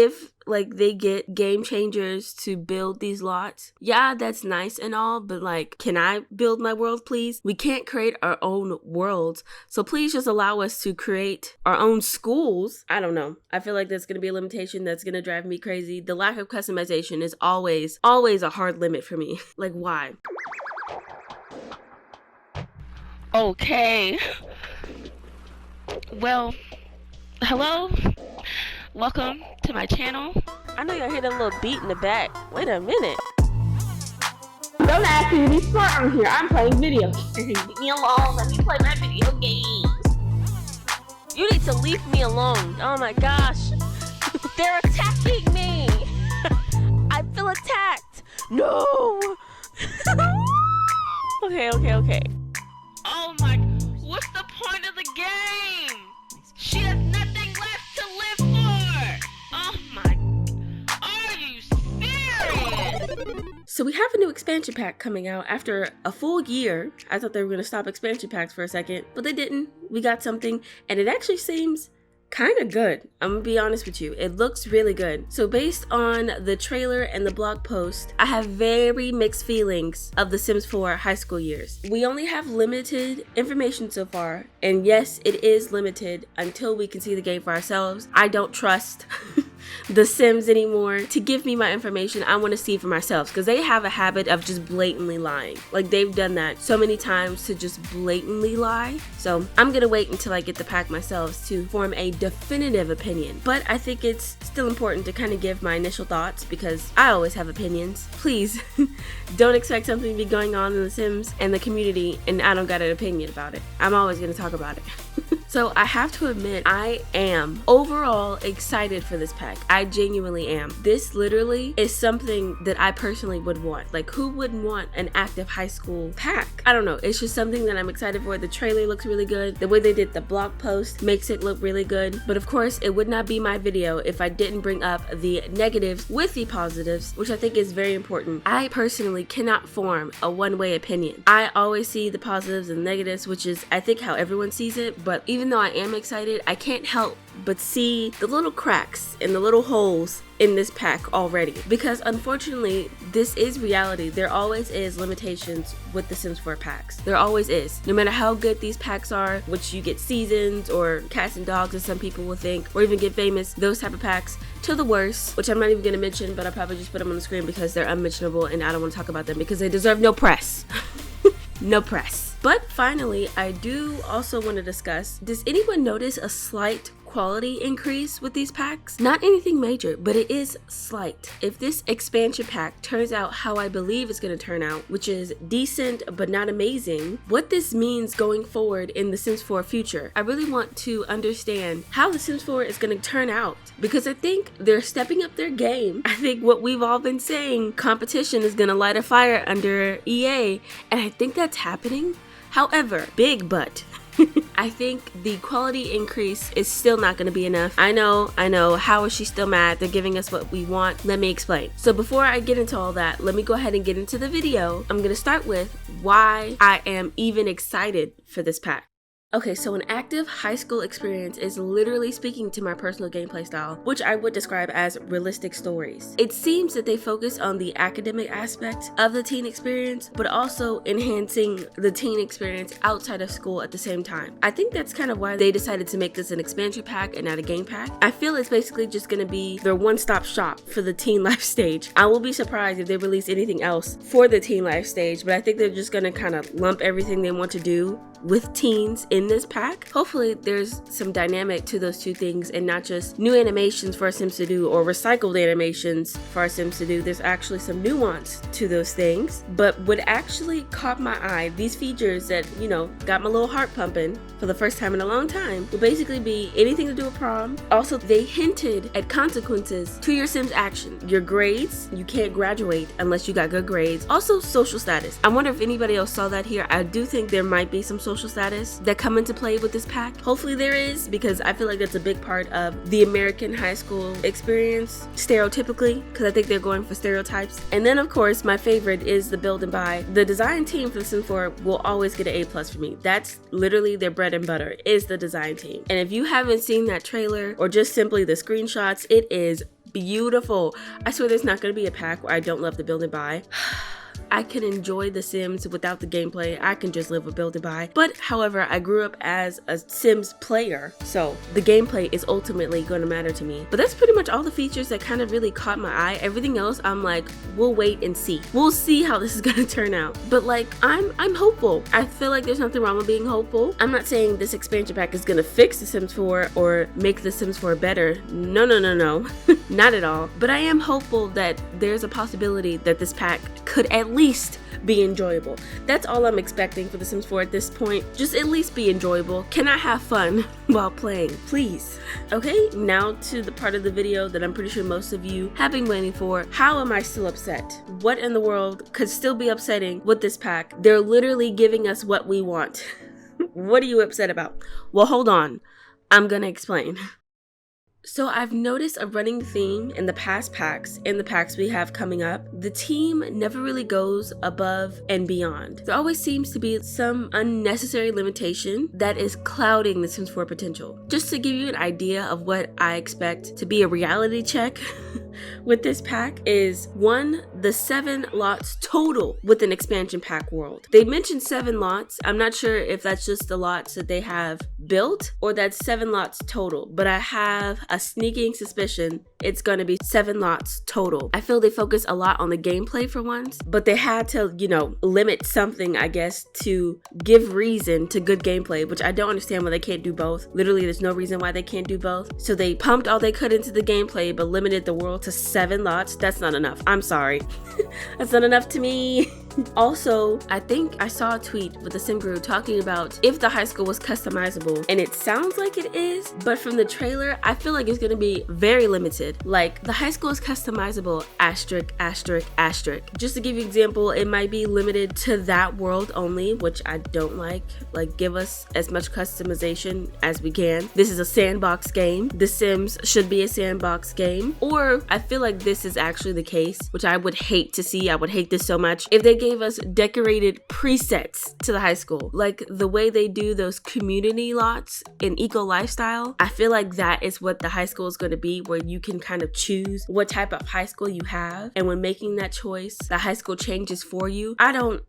if like they get game changers to build these lots, yeah, that's nice and all, but like, can I build my world, please? We can't create our own worlds, so please just allow us to create our own schools. I don't know. I feel like that's going to be a limitation that's going to drive me crazy. The lack of customization is always a hard limit for me. Like, why? Okay. Well, hello. Welcome to my channel. I know y'all hear that little beat in the back. Wait a minute. Don't ask me to be smart on here. I'm playing video games. Leave me alone. Let me play my video games. You need to leave me alone. Oh my gosh. They're attacking me. I feel attacked. No. Okay. Oh my, what's the point of the game? She has nothing left to live for. Oh my, are you serious? So we have a new expansion pack coming out after a full year. I thought they were going to stop expansion packs for a second, but they didn't. We got something, and it actually seems kind of good. I'm gonna be honest with you. It looks really good. So based on the trailer and the blog post, I have very mixed feelings of The Sims 4 high school years. We only have limited information so far, and yes, it is limited until we can see the game for ourselves. I don't trust The Sims anymore to give me my information. I want to see for myself, because they have a habit of just blatantly lying. Like, they've done that so many times to just blatantly lie. So I'm gonna wait until I get the pack myself to form a definitive opinion. But I think it's still important to kind of give my initial thoughts, because I always have opinions. Please don't expect something to be going on in The Sims and the community and I don't got an opinion about it. I'm always gonna talk about it. So I have to admit, I am overall excited for this pack. I genuinely am. This literally is something that I personally would want. Like, who wouldn't want an active high school pack? I don't know. It's just something that I'm excited for. The trailer looks really good. The way they did the blog post makes it look really good. But of course, it would not be my video if I didn't bring up the negatives with the positives, which I think is very important. I personally cannot form a one-way opinion. I always see the positives and negatives, which is, I think, how everyone sees it. But even though I am excited, I can't help but see the little cracks and the little holes in this pack already, because unfortunately this is reality. There always is limitations with the Sims 4 packs. There always is. No matter how good these packs are, which you get seasons or cats and dogs as some people will think, or even get famous, those type of packs, to the worst, which I'm not even going to mention, but I'll probably just put them on the screen because they're unmentionable and I don't want to talk about them because they deserve no press. No press. But finally, I do also want to discuss, does anyone notice a slight quality increase with these packs? Not anything major, but it is slight. If this expansion pack turns out how I believe it's going to turn out, which is decent but not amazing, what this means going forward in The Sims 4 future, I really want to understand how The Sims 4 is going to turn out, because I think they're stepping up their game. I think what we've all been saying, competition is going to light a fire under EA, and I think that's happening. However, big but, I think the quality increase is still not going to be enough. I know. How is she still mad? They're giving us what we want. Let me explain. So before I get into all that, let me go ahead and get into the video. I'm going to start with why I am even excited for this pack. Okay, so an active high school experience is literally speaking to my personal gameplay style, which I would describe as realistic stories. It seems that they focus on the academic aspect of the teen experience, but also enhancing the teen experience outside of school at the same time. I think that's kind of why they decided to make this an expansion pack and not a game pack. I feel it's basically just going to be their one-stop shop for the teen life stage. I will be surprised if they release anything else for the teen life stage, but I think they're just going to kind of lump everything they want to do with teens in this pack. Hopefully there's some dynamic to those two things and not just new animations for our Sims to do or recycled animations for our Sims to do. There's actually some nuance to those things. But what actually caught my eye, these features that, you know, got my little heart pumping for the first time in a long time, would basically be anything to do with prom. Also, they hinted at consequences to your Sims action. Your grades, you can't graduate unless you got good grades. Also, social status. I wonder if anybody else saw that here. I do think there might be some social status that come into play with this pack. Hopefully there is, because I feel like that's a big part of the American high school experience, stereotypically, because I think they're going for stereotypes. And then of course, my favorite is the build and buy. The design team for the Sims 4 will always get an A+ for me. That's literally their bread and butter, is the design team. And if you haven't seen that trailer or just simply the screenshots, it is beautiful. I swear there's not going to be a pack where I don't love the build and buy. I can enjoy The Sims without the gameplay. I can just live with build and buy. But however, I grew up as a Sims player, so the gameplay is ultimately going to matter to me. But that's pretty much all the features that kind of really caught my eye. Everything else, I'm like, we'll wait and see. We'll see how this is going to turn out. But like, I'm hopeful. I feel like there's nothing wrong with being hopeful. I'm not saying this expansion pack is going to fix The Sims 4 or make The Sims 4 better. No. Not at all. But I am hopeful that there's a possibility that this pack could at least be enjoyable. That's all I'm expecting for The Sims 4 at this point. Just at least be enjoyable. Can I have fun while playing? Please. Okay, now to the part of the video that I'm pretty sure most of you have been waiting for. How am I still upset? What in the world could still be upsetting with this pack? They're literally giving us what we want. What are you upset about? Well, hold on. I'm gonna explain. So I've noticed a running theme in the past packs and the packs we have coming up. The team never really goes above and beyond. There always seems to be some unnecessary limitation that is clouding the Sims 4 potential. Just to give you an idea of what I expect to be a reality check with this pack is 1, the 7 lots total with an expansion pack world. They mentioned 7 lots. I'm not sure if that's just the lots that they have built or that's 7 lots total, but I have a sneaking suspicion it's gonna be 7 lots total. I feel they focus a lot on the gameplay for once, but they had to, limit something, I guess, to give reason to good gameplay, which I don't understand why they can't do both. Literally, there's no reason why they can't do both. So they pumped all they could into the gameplay, but limited the world to 7 lots. That's not enough. I'm sorry. That's not enough to me. Also, I think I saw a tweet with the Sim Guru talking about if the high school was customizable, and it sounds like it is, but from the trailer, I feel like it's gonna be very limited. Like, the high school is customizable, asterisk, asterisk, asterisk. Just to give you an example, it might be limited to that world only, which I don't like. Like, give us as much customization as we can. This is a sandbox game. The Sims should be a sandbox game. Or I feel like this is actually the case, which I would hate to see. I would hate this so much. If they gave us decorated presets to the high school, like the way they do those community lots in Eco Lifestyle, I feel like that is what the high school is going to be, where you can kind of choose what type of high school you have, and when making that choice, the high school changes for you. I don't,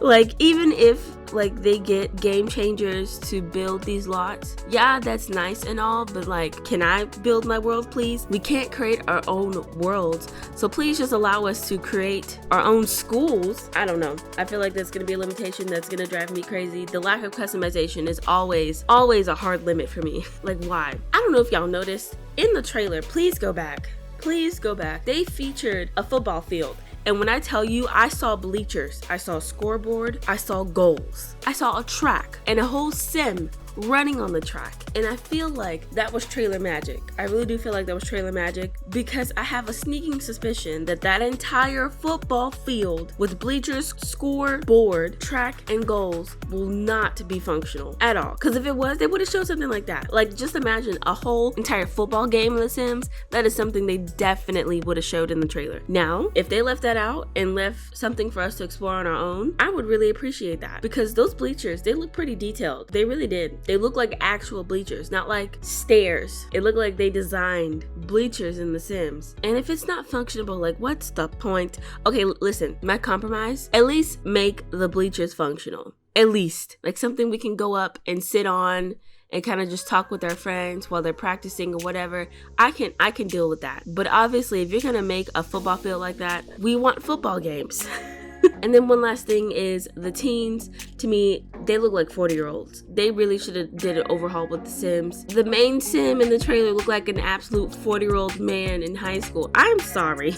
like, even if like they get game changers to build these lots, yeah, that's nice and all, but like, can I build my world, please? We can't create our own worlds, so please just allow us to create our own schools. I don't know. I feel like that's gonna be a limitation that's gonna drive me crazy. The lack of customization is always a hard limit for me. Like, why? I don't know if y'all noticed in the trailer. Please go back. They featured a football field. And when I tell you, I saw bleachers, I saw a scoreboard, I saw goals, I saw a track and a whole sim running on the track. And I feel like that was trailer magic. I really do feel like that was trailer magic, because I have a sneaking suspicion that that entire football field with bleachers, scoreboard, track, and goals will not be functional at all. Because if it was, they would have showed something like that. Like, just imagine a whole entire football game of The Sims. That is something they definitely would have showed in the trailer. Now, if they left that out and left something for us to explore on our own, I would really appreciate that, because those bleachers, they look pretty detailed. They really did. They look like actual bleachers, not like stairs. It looked like they designed bleachers in The Sims. And if it's not functionable, like, what's the point? Okay, listen, my compromise, at least make the bleachers functional. At least. Like something we can go up and sit on and kind of just talk with our friends while they're practicing or whatever. I can deal with that. But obviously, if you're gonna make a football field like that, we want football games. And then one last thing is the teens. To me, they look like 40-year-olds. They really should have did an overhaul with the Sims. The main Sim in the trailer looked like an absolute 40-year-old man in high school. I'm sorry.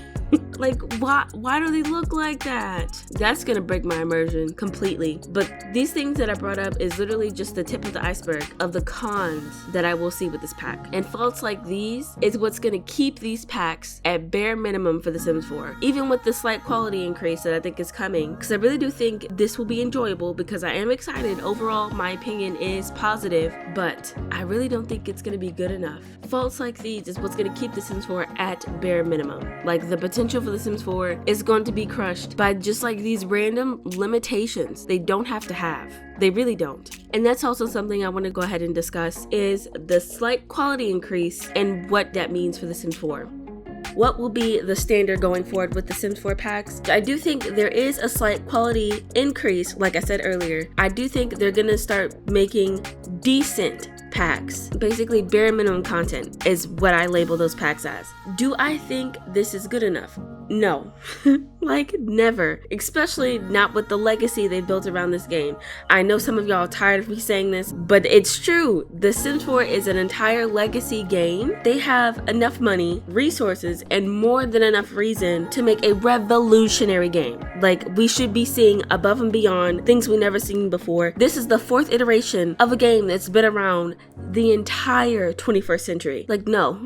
Like, why do they look like that? That's gonna break my immersion completely. But these things that I brought up is literally just the tip of the iceberg of the cons that I will see with this pack. And faults like these is what's gonna keep these packs at bare minimum for The Sims 4. Even with the slight quality increase that I think is coming, because I really do think this will be enjoyable, because I am excited. Overall, my opinion is positive, but I really don't think it's gonna be good enough. Faults like these is what's gonna keep The Sims 4 at bare minimum. Like, the potential for The Sims 4 is going to be crushed by just like these random limitations they don't have to have. They really don't. And that's also something I want to go ahead and discuss, is the slight quality increase and what that means for The Sims 4. What will be the standard going forward with the Sims 4 packs? I do think there is a slight quality increase, like I said earlier. I do think they're gonna start making decent packs. Basically, bare minimum content is what I label those packs as. Do I think this is good enough? No. Like, never. Especially not with the legacy they built around this game. I know some of y'all are tired of me saying this, but it's true. The Sims 4 is an entire legacy game. They have enough money, resources, and more than enough reason to make a revolutionary game. Like, we should be seeing above and beyond things we've never seen before. This is the 4th iteration of a game that's been around the entire 21st century. Like, no.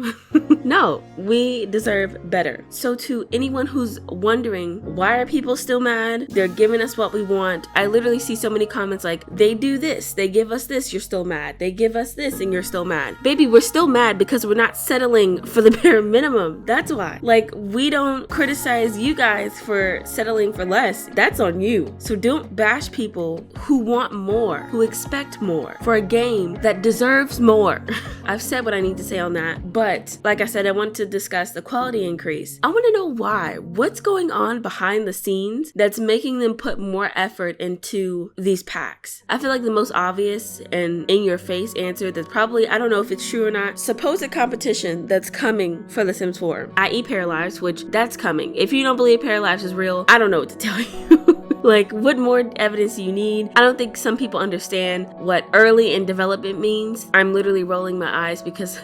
No, we deserve better. So to anyone who's wondering, why are people still mad? They're giving us what we want. I literally see so many comments like, they do this, they give us this, you're still mad. They give us this and you're still mad. Baby, we're still mad because we're not settling for the bare minimum. That's why. Like, we don't criticize you guys for settling for less. That's on you. So don't bash people who want more, who expect more for a game that deserves more. I've said what I need to say on that, but like I said, I want to discuss the quality increase. I want to know why. What's going on behind the scenes that's making them put more effort into these packs? I feel like the most obvious and in-your-face answer that's probably, I don't know if it's true or not, supposed competition that's coming for The Sims 4, i.e. Paralives, which that's coming. If you don't believe Paralives is real, I don't know what to tell you. Like, what more evidence do you need? I don't think some people understand what early in development means. I'm literally rolling my eyes because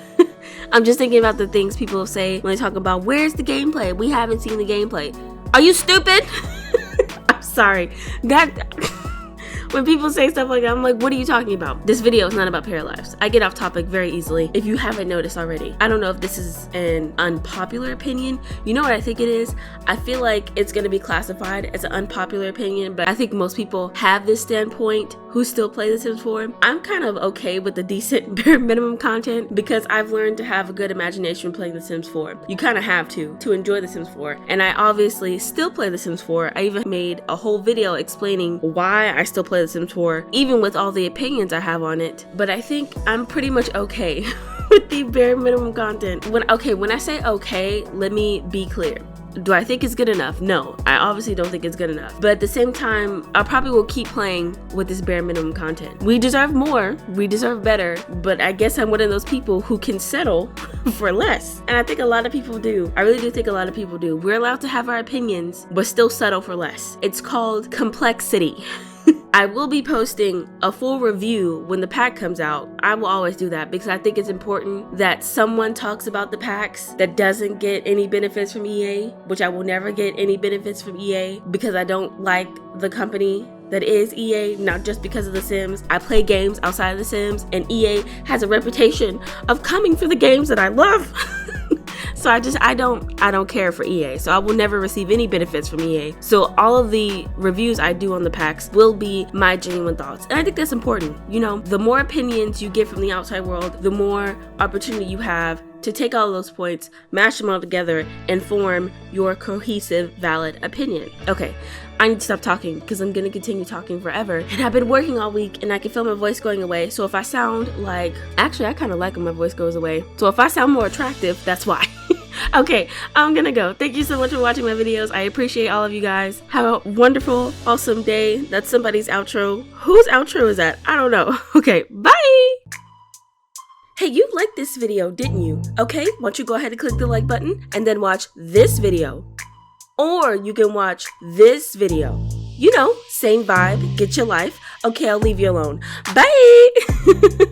I'm just thinking about the things people say when they talk about, where's the gameplay? We haven't seen the gameplay. Are you stupid? I'm sorry. When people say stuff like that, I'm like, what are you talking about? This video is not about Paralives. I get off topic very easily, if you haven't noticed already. I don't know if this is an unpopular opinion. You know what I think it is? I feel like it's gonna be classified as an unpopular opinion, but I think most people have this standpoint who still play The Sims 4. I'm kind of okay with the decent bare minimum content because I've learned to have a good imagination playing The Sims 4. You kind of have to enjoy The Sims 4. And I obviously still play The Sims 4. I even made a whole video explaining why I still play The Sims 4, even with all the opinions I have on it. But I think I'm pretty much okay with the bare minimum content. When I say okay, let me be clear. Do I think it's good enough? No, I obviously don't think it's good enough. But at the same time, I probably will keep playing with this bare minimum content. We deserve more, we deserve better, but I guess I'm one of those people who can settle for less. And I think a lot of people do. I really do think a lot of people do. We're allowed to have our opinions, but still settle for less. It's called complexity. I will be posting a full review when the pack comes out. I will always do that because I think it's important that someone talks about the packs that doesn't get any benefits from EA, which I will never get any benefits from EA because I don't like the company that is EA, not just because of The Sims. I play games outside of The Sims, and EA has a reputation of coming for the games that I love. So I don't care for EA. So I will never receive any benefits from EA. So all of the reviews I do on the packs will be my genuine thoughts. And I think that's important. You know, the more opinions you get from the outside world, the more opportunity you have to take all of those points, mash them all together, and form your cohesive, valid opinion. Okay, I need to stop talking because I'm gonna continue talking forever. And I've been working all week and I can feel my voice going away. So if I sound like, actually I kind of like when my voice goes away. So if I sound more attractive, that's why. Okay, I'm gonna go. Thank you so much for watching my videos. I appreciate all of you guys. Have a wonderful, awesome day. That's somebody's outro. Whose outro is that? I don't know. Okay, bye! Hey, you liked this video, didn't you? Okay, why don't you go ahead and click the like button and then watch this video. Or you can watch this video. You know, same vibe, get your life. Okay, I'll leave you alone. Bye!